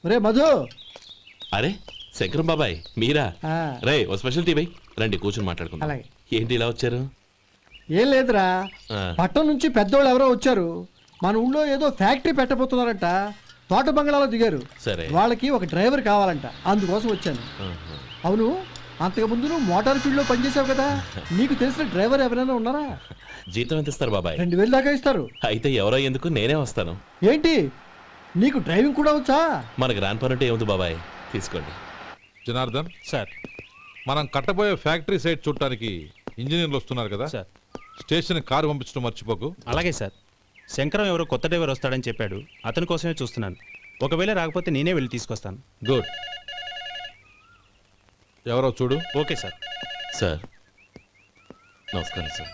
రే మధు. అరే శంకరం బాబాయ్ మీరా? రే ఓ special tea by రండి కూర్చొని మాట్లాడుకుందాం. ఏంటి ఇలా వచ్చారు? ఏం లేదురా, పట్టణం నుంచి పెద్దోళ్ళు ఎవరో వచ్చారు. మన ఊళ్ళో ఏదో ఫ్యాక్టరీ పెట్టబోతున్నారంట. తోట బంగ్లాలో దిగారు. సరే, వాళ్ళకి ఒక డ్రైవర్ కావాలంట, అందుకోసం వచ్చాను. అవును, అంతకు ముందు నువ్వు మోటార్ ఫీల్డ్ లో పనిచేసావు కదా, నీకు తెలిసిన డ్రైవర్ ఎవరైనా ఉన్నారా? జీతం ఎంత ఇస్తారు బాబాయ్? 2000 దాకా ఇస్తారు. అయితే ఎవరో ఎందుకు, నేనే వస్తాను. ఏంటి నీకు డ్రైవింగ్ కూడా వచ్చా? మన గ్రాండ్ పరంటే ఏముంది బాబాయ్, తీసుకోండి. జనార్దన్ సార్, మనం కట్టబోయే ఫ్యాక్టరీ సైట్ చూడటానికి ఇంజనీర్లు వస్తున్నారు కదా సార్. స్టేషన్ కారు పంపించడం మర్చిపోకు. అలాగే సార్. శంకరం ఎవరో కొత్త డ్రైవర్ వస్తాడని చెప్పాడు, అతని కోసమే చూస్తున్నాను. ఒకవేళ రాకపోతే నేనే వెళ్ళి తీసుకొస్తాను. గుడ్. ఎవరో చూడు. Okay sir. సార్ నమస్కారం సార్.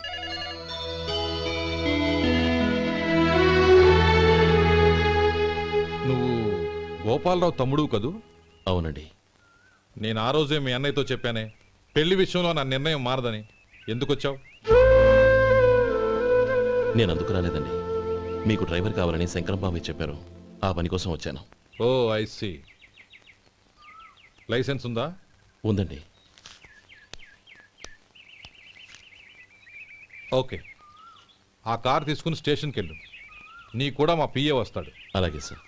నువ్వు గోపాలరావు తమ్ముడు కదూ? అవునండి. నేను ఆ రోజే మీ అన్నయ్యతో చెప్పానే, పెళ్లి విషయంలో నా నిర్ణయం మారదని. ఎందుకు వచ్చావు? నేను అందుకు రాలేదండి, మీకు డ్రైవర్ కావాలని శంకరం బాబాయ్ చెప్పారు, ఆ పని కోసం వచ్చాను. ఓ ఐ సీ. లైసెన్స్ ఉందా? ఉందండి. ఓకే, ఆ కార్ తీసుకుని స్టేషన్కి వెళ్ళు. నీ కూడా మా పిఏ వస్తాడు. అలాగే సార్.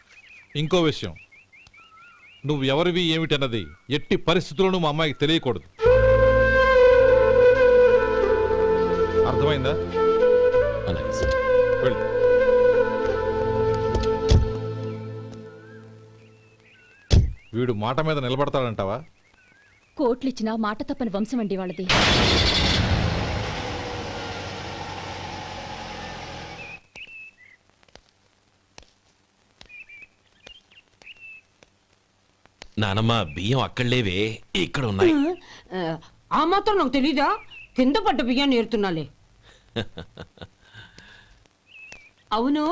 ఇంకో విషయం, నువ్వు ఎవరివి ఏమిటన్నది ఎట్టి పరిస్థితుల్లోనూ మా అమ్మాయికి తెలియకూడదు. అర్థమైందా? అలాగే సార్. వెళ్ళు. వీడు మాట మీద నిలబడతాడంటావా? కోట్లిచ్చినా మాట తప్పని వంశం అండి వాళ్ళది. నానమ్మ బియ్యం అక్కడలేవే, ఇక్కడ ఉన్నాయి. ఆ మాత్రం నాకు తెలీదా? కింద పడ్డ బియ్యాన్ని ఏరుతున్నాలే. అవును,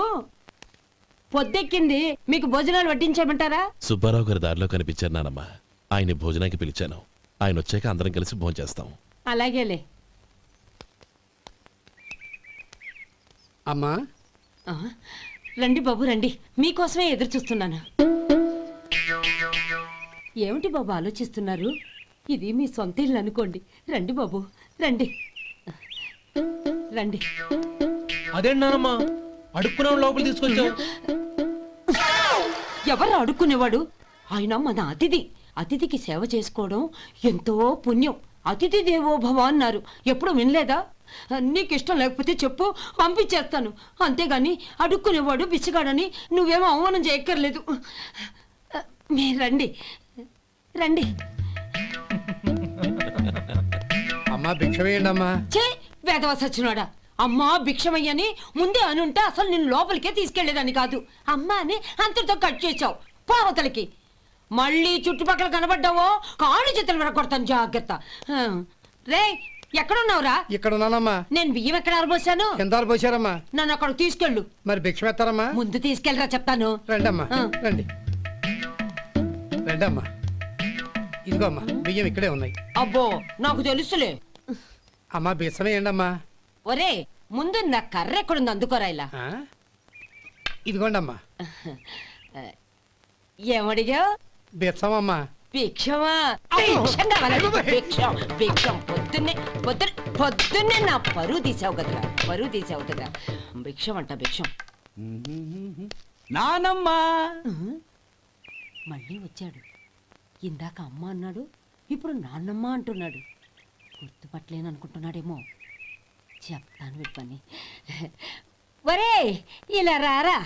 పొద్దెక్కింది, మీకు భోజనాలు వడ్డించమంటారా? సుబ్బారావు గారి దారిలో కనిపించారు నానమ్మ, ఆయన భోజనానికి పిలిచాను. ఆయన వచ్చాక అందరం కలిసి భోజనం చేస్తాం. అలాగేలే. అమ్మా రండి బాబు రండి, మీకోసమే ఎదురు చూస్తున్నాను. ఏమిటి బాబు ఆలోచిస్తున్నారు? ఇది మీ సొంత ఇల్లు అనుకోండి. రండి బాబు రండి రండి. అదేంటమ్మా అడుక్కునే లోపల తీసుకొచ్చావు? ఎవరు అడుక్కునేవాడు? ఆయన మన అతిథి. అతిథికి సేవ చేసుకోవడం ఎంతో పుణ్యం. అతిథి దేవో భవ అన్నారు, ఎప్పుడు వినలేదా? నీకు ఇష్టం లేకపోతే చెప్పు, పంపించేస్తాను. అంతేగాని అడుక్కునేవాడు బిచ్చగాడని నువ్వేమో అవమానం చేయక్కర్లేదు. మీరు రండి రండి. అమ్మా భిక్షమేయండి అమ్మా. చే వేదవ సచ్చినాడా, అమ్మా భిక్షమయ్యని ముందే అనుంటే అసలు నిన్ను లోపలికే తీసుకెళ్లేదని కాదు. అమ్మా అని అంతటితో కట్ చేసావు. పావతలకి మళ్ళీ చుట్టుపక్కల కనబడ్డావో కాళ్ళు చేతులు విరగొడతాను, జాగ్రత్త. రే ఎక్కడున్నావురా? ఇక్కడ ఉన్నానమ్మా. నేను బియ్యం ఎక్కడ ఆరబోసాను? ఎంత ఆరబోసారమ్మా? నన్ను అక్కడ తీసుకెళ్ళు. మరి భిక్ష పెడతారమ్మా? ముందు తీసుకెళ్ళరా చెప్తాను. రండమ్మా రండి రండమ్మా. ఇదిగో అమ్మా బియ్యం ఇక్కడే ఉన్నాయి. అబ్బో నాకు తెలుసులే. అమ్మా బిచ్చమేయండి అమ్మా. ఒరే ముందు నా కర్ర ఎక్కడుంది, అందుకోరా. ఇలా ఇదిగోండి అమ్మా. ఏమడిగా? బిచ్చమమ్మా. భిక్షమా? భిక్షం భిక్షం. పొద్దున్నే నా పరువు తీసావు కదరా, పరువు తీసావు కదా. భిక్షం అంట భిక్షం. నానమ్మా మళ్ళీ వచ్చాడు. ఇందాక అమ్మ అన్నాడు, ఇప్పుడు నాన్నమ్మ అంటున్నాడు. గుర్తుపట్టలేను అనుకుంటున్నాడేమో. చెప్తాను విప్పని. ఒరే ఇలా రారా.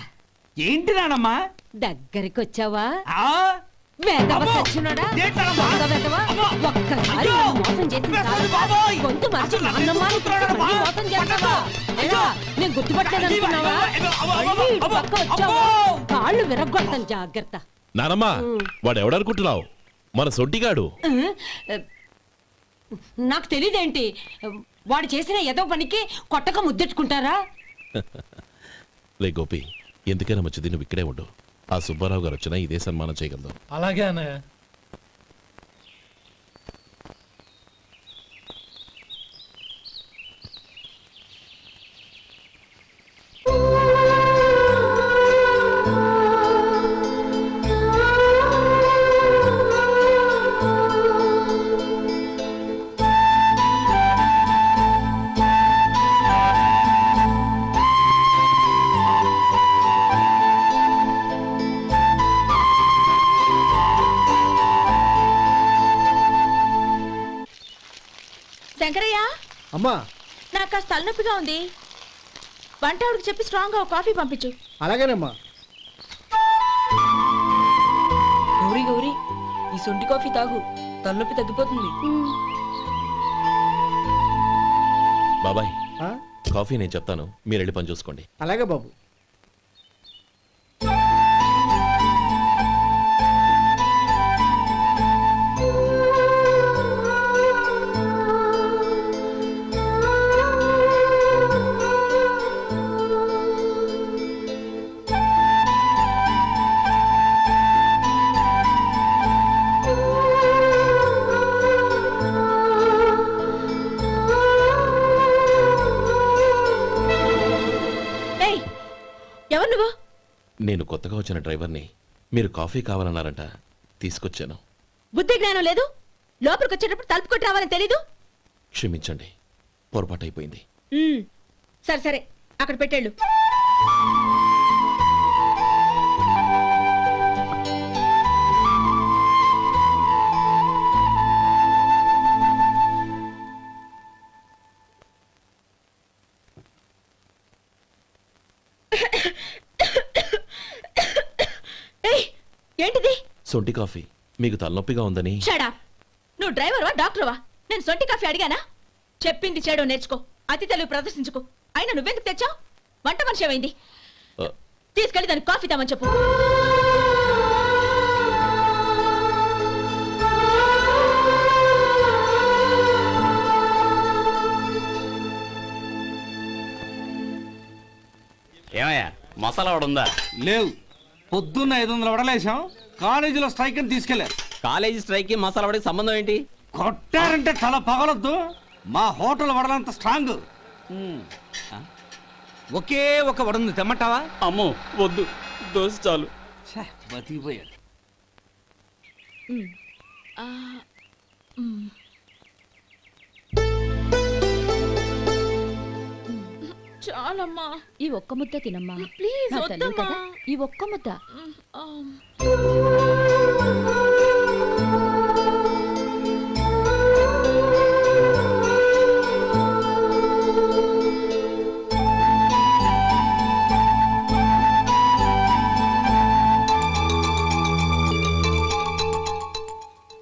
ఏంటి నానమ్మా? దగ్గరికి వచ్చావా? ఒక్కసారి మోసం చేసి గొంతు మార్చి మోసం చేస్తావా? నేను గుర్తుపట్టలేదు అనుకున్నావా? పక్క వచ్చావా కాళ్ళు విరగొడతాను, జాగ్రత్త. నానమ్మ వాడు ఎవడనుకుంటున్నావు? మన సొంటిగాడు. నాకు తెలీదేంటి? వాడు చేసిన ఏదో పనికి కొట్టక ముద్దెట్టుకుంటారా? లే గోపి, ఎందుకైనా మంచిది నువ్వు ఇక్కడే ఉండు. ఆ సుబ్బారావు గారు వచ్చినా ఇదే సన్మానం చేయగలదు. అలాగే అన్నయ్య. శంకరయ్య, అమ్మా నాకు కాస్త తలనొప్పిగా ఉంది. వంట ఆవిడకి చెప్పి స్ట్రాంగ్గా ఒక కాఫీ పంపించు. అలాగేనమ్మా. గౌరీ గౌరీ, ఈ సొంటి కాఫీ తాగు, తలనొప్పి తగ్గిపోతుంది. బాబాయ్ ఆ? కాఫీ నేను చెప్తాను, మీరు వెళ్ళి పని చూసుకోండి. అలాగే బాబు. ఎవరు నువ్వు? నేను కొత్తగా వచ్చిన డ్రైవర్ని. మీరు కాఫీ కావాలన్నారంట, తీసుకొచ్చాను. బుద్ధి జ్ఞానం లేదు. లోపలికి వచ్చేటప్పుడు తలుపు కొట్టి రావాలని తెలీదు. క్షమించండి, పొరపాటు అయిపోయింది. సరే సరే, అక్కడ పెట్టేళ్ళు. ఏంటిది? సొంటి కాఫీ. మీకు తలనొప్పిగా ఉందని. షడా, నువ్వు డ్రైవర్వా డాక్టర్వా? నేను సొంటి కాఫీ అడిగానా? చెప్పింది చేయడం నేర్చుకో, అతి తెలివి ప్రదర్శించుకో. అయినా నువ్వెందుకు తెచ్చావు? వంట మనిషి ఏమైంది? తీసుకెళ్ళి దానికి కాఫీ తామని చెప్పు. ఏమయ్యా, మసాలా వాడు ఉందా? లేవు. పొద్దున్న 500 వడలేసాం, కాలేజీలో స్ట్రైక్ అని తీసుకెళ్లారు. కాలేజీ స్ట్రైక్ కి మసాలా వాడికి సంబంధం ఏంటి? కొట్టారంటే తల పగలొద్దు. మా హోటల్ వడలంత స్ట్రాంగ్. ఒకే ఒక వడుంది, తెమ్మంటావా? అమ్మో వద్దు, దోశ చాలు. బతికిపోయాడు. చాలమ్మా, ఈ ఒక్క ముద్ద తినమ్మా ప్లీజ్. నా తల్లి కదా, ఈ ఒక్క ముద్ద.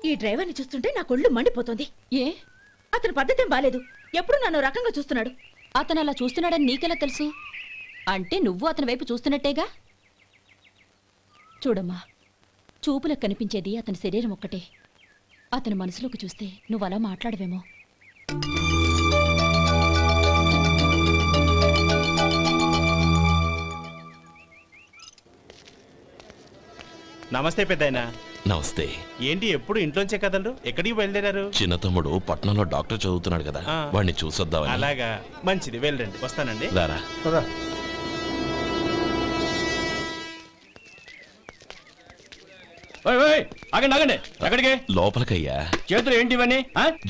ఈ డ్రైవర్ని చూస్తుంటే నా కొళ్ళు మండిపోతుంది. ఏ, అతని పద్ధతి బాలేదు. ఎప్పుడు నన్ను రకంగా చూస్తున్నాడు. అతను అలా చూస్తున్నాడని నీకెలా తెలుసు? అంటే నువ్వు అతని వైపు చూస్తున్నట్టేగా. చూడమ్మా, చూపులకు కనిపించేది అతని శరీరం ఒక్కటే. అతని మనసులోకి చూస్తే నువ్వు అలా మాట్లాడవేమో. నమస్తే పెద్దాయన. నమస్తే. ఏంటి ఎప్పుడు ఇంట్లోంచే కదలరు? ఎక్కడికి బయలుదేరారు? చిన్న తమ్ముడు పట్నంలో డాక్టర్ చదువుతున్నాడు కదా, వాడిని చూసొద్దామని. అలాగా, మంచిది, వెళ్ళండి. వస్తానండి. రారా. ఆగండి ఆగండి, ఎక్కడికి? లోపలికయ్యా. చేతులు ఏంటి ఇవన్నీ?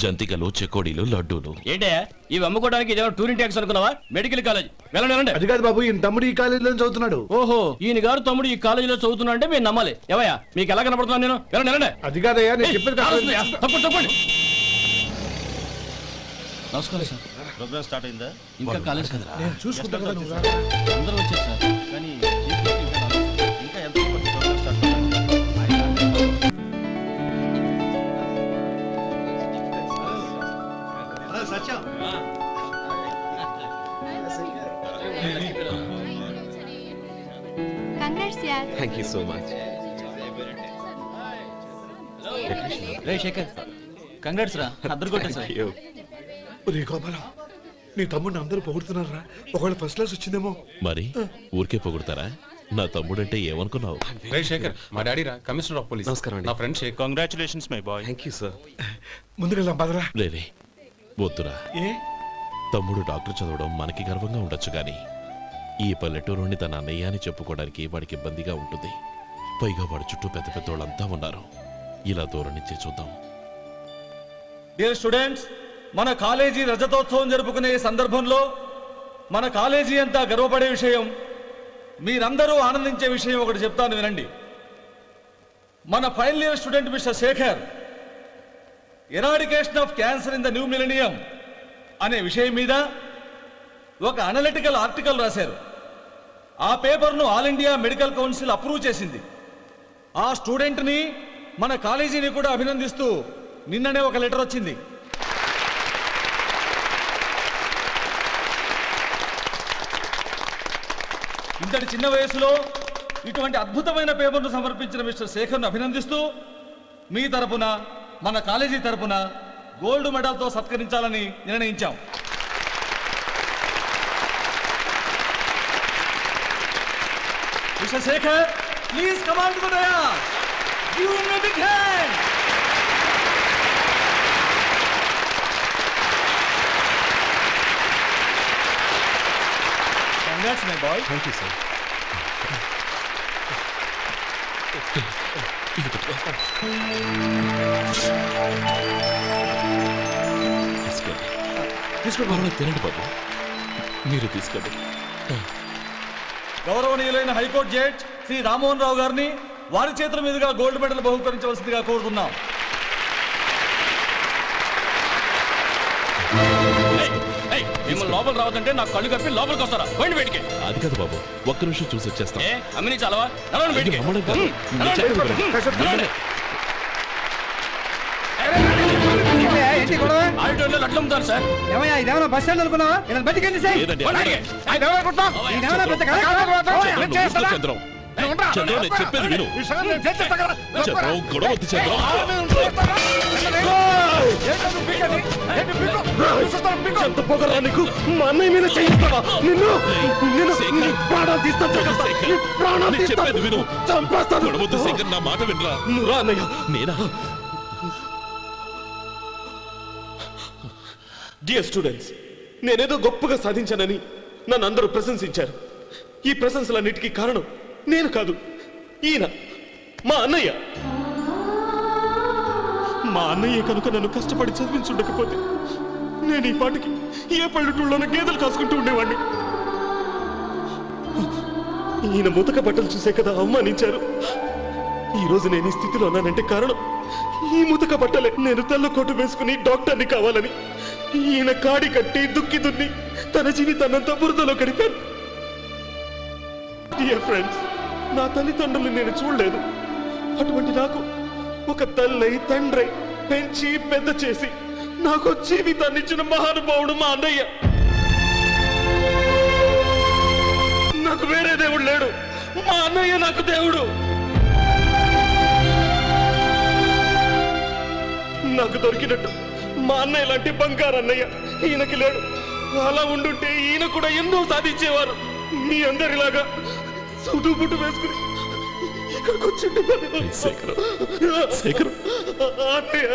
జంతికలు, చెకోడీలు, లడ్డూలు. ఏంటయ్యా ఇవి అమ్ముకోవడానికి ఇదేమో టూరింగ్ ట్యాక్స్ అనుకున్నావా? Medical college. వెళ్ళండి. అది కాదు బాబు, ఈయన తమ్ముడు ఈ కాలేజీలో చదువుతున్నాడు. ఓహో, ఈయన గారు తమ్ముడు ఈ కాలేజీలో చదువుతున్నా అంటే మీరు నమ్మాలి. ఏవయ్యా, మీకు ఎలా కనపడుతున్నాను నేను? వెళ్ళండి. అది కాదయ్యా, నేను చెప్పేది తప్పండి. నమస్కారం సార్. ప్రోగ్రామ్ స్టార్ట్ అయిందా? ఇంకా కాలేజ్ కదా. నేను చూసుకుంటాను. అందరూ వచ్చారు సార్. కానీ ఇంకా ఎంత program start thank you so much. రే శేఖర్, కంగ్రాట్స్ రా, అద్దరు కొట్టేసారు. రే గోపాలం, నీ తమ్ముడిని అందరూ పొగుడుతున్నారా? ఒకవేళ ఫస్ట్ క్లాస్ వచ్చిందేమో. మరి ఊరికే పొగుడతారా? నా తమ్ముడంటే ఏమనుకున్నావు? రే శేఖర్, మా డాడీ రా, కమిషనర్ ఆఫ్ పోలీస్. నమస్కారం అండి. నా friend Shekhar. Congratulations my boy. Thank you sir. ముందుకెళ్దాం పదరా. రే వద్దురా. ఏ తమ్ముడు డాక్టర్ చదవడం మనకి గర్వంగా ఉండొచ్చు కానీ ఈ పల్లెటూరుని తన అన్నయ్య అని చెప్పుకోవడానికి వాడికి ఇబ్బందిగా ఉంటుంది. పైగా వాడి చుట్టూ పెద్ద పెద్దోళ్ళంతా ఉన్నారు. ఇలా దూరం నుంచే చూద్దాం. డియర్ స్టూడెంట్స్, మన కాలేజీ రజతోత్సవం జరుపుకునే సందర్భంలో మన కాలేజీ అంతా గర్వపడే విషయం, మీరందరూ ఆనందించే విషయం ఒకటి చెప్తాను వినండి. మన final year student mister Shekhar, eradication of cancer in the new millennium అనే విషయం మీద ఒక అనలిటికల్ ఆర్టికల్ రాశారు. ఆ పేపర్ను all India medical council approve చేసింది. ఆ స్టూడెంట్ని మన కాలేజీని కూడా అభినందిస్తూ నిన్ననే ఒక లెటర్ వచ్చింది. ఇంతటి చిన్న వయసులో ఇటువంటి అద్భుతమైన పేపర్ను సమర్పించిన మిస్టర్ శేఖర్ను అభినందిస్తూ మీ తరపున మన కాలేజీ తరపున గోల్డ్ మెడల్తో సత్కరించాలని నిర్ణయించాం. Mister Shekhar, please come on to the dais. Give him a big hand. Congrats my boy. Thank you sir. తీసుకోండి, తినండి బాబు, మీరు తీసుకోండి. గౌరవనీయులైన హైకోర్టు జడ్జ్ శ్రీ రామ్మోహన్ రావు గారిని వారి చేతుల మీదుగా గోల్డ్ మెడల్ బహుకరించవలసిందిగా కోరుతున్నాం. మిమ్మల్ని లోపల రావద్దంటే నాకు కళ్ళు కప్పి లోపలికి వస్తారా? పోయింది బయటికి. అది కాదు బాబు, ఒక్క నిమిషం చూసి వచ్చేస్తాం. అమ్మిని చాలవా? నడవండి బయటికి. ఆడిటోరియంలో లడ్లు అమ్ముతారు సార్. ఏమయ్యా, ఇదేమన్నా బస్ స్టాండ్ అనుకున్నావా? ఇలా బయటికి సార్. చంద్రం, చంద్రం, నేను చెప్పేది విను. చంద్రం, గొడవ వద్దు చంద్రం. ఎంత పొగరా నీకు? మా అన్నయ్య మీద చేయిస్తావా? నిన్ను ప్రాణాలు నేను చెప్పేది విను. చంపేస్తాను. గొడవ వద్దు శేఖర్, నా మాట వినరా. నువ్వు రా అన్నయ్య. నేనా? డియర్ స్టూడెంట్స్, నేనేదో గొప్పగా సాధించానని నన్ను అందరూ ప్రశంసించారు. ఈ ప్రశంసలన్నిటికీ కారణం నేను కాదు, ఈయన మా అన్నయ్య. మా అన్నయ్య కనుక నన్ను కష్టపడి చదివించుండకపోతే నేను ఈ పాటికి ఏ పల్లెటూళ్ళలోనూ గేదెలు కాసుకుంటూ ఉండేవాడిని. ఈయన ముతక బట్టలు చూసే కదా అవమానించారు. ఈ రోజు నేను ఈ స్థితిలో ఉన్నానంటే కారణం ఈ ముతక బట్టలే. నేను తెల్ల కోటు వేసుకుని డాక్టర్ని కావాలని ఈయన కాడి కట్టి దుక్కి దున్ని తన జీవితాన్నంతా బురదలో గడిపారు. డియర్ ఫ్రెండ్స్, నా తల్లిదండ్రులు నేను చూడలేదు. అటువంటి నాకు ఒక తల్లై తండ్రి పెంచి పెద్ద చేసి నాకు జీవితాన్ని ఇచ్చిన మహానుభావుడు మా అన్నయ్య. నాకు వేరే దేవుడు లేడు, మా అన్నయ్య నాకు దేవుడు. నాకు దొరికినట్టు మా అన్నయ్య లాంటి బంగారు అన్నయ్య ఈయనకి లేడు. అలా ఉండుంటే ఈయన కూడా ఎన్నో సాధించేవారు. మీ అందరిలాగా సుడుబుట్టు వేసుకుని ఇక్కడికి వచ్చి శేఖర్, అన్నయ్య.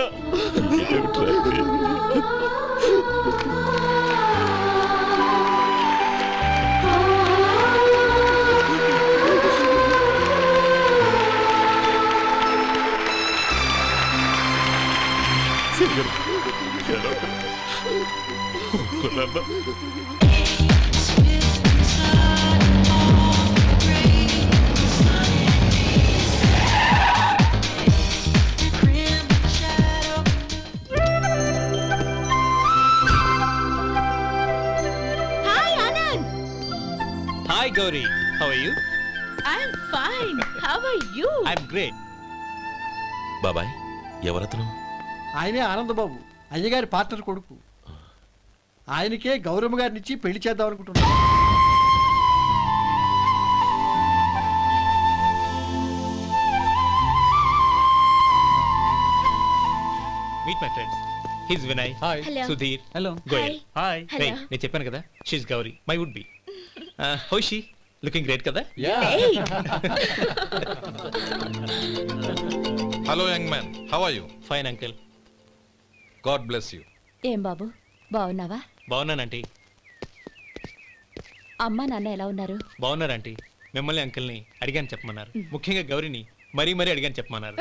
Hi Gauri, how are you? I'm fine. How are you? I'm great. బాబాయ్, ఎవరతను? ఆయనే ఆనందబాబు, అయ్యగారి పార్ట్నర్ కొడుకు. ఆయనకే గౌరమ్మ గారిని ఇచ్చి పెళ్లి చేద్దాం అనుకుంటున్నాను. Meet my friends. He's Vinay. Hi. Hello. Sudhir. Hello. Goyal. Hi. Hello. Hey, నేను చెప్పాను కదా, she's Gauri, my would be. How is she? Looking great కదా? Hey. Hello young man, how are you? Fine uncle. God bless you. ఏం బాబు, బాగున్నావా? బాగున్నానంటీ. అమ్మా నాన్న ఎలా ఉన్నారు? బాగున్నారంటీ. మిమ్మల్ని అంకుల్ని అడిగాను చెప్పమన్నారు. ముఖ్యంగా గౌరిని మరీ అడిగాను చెప్పమన్నారు.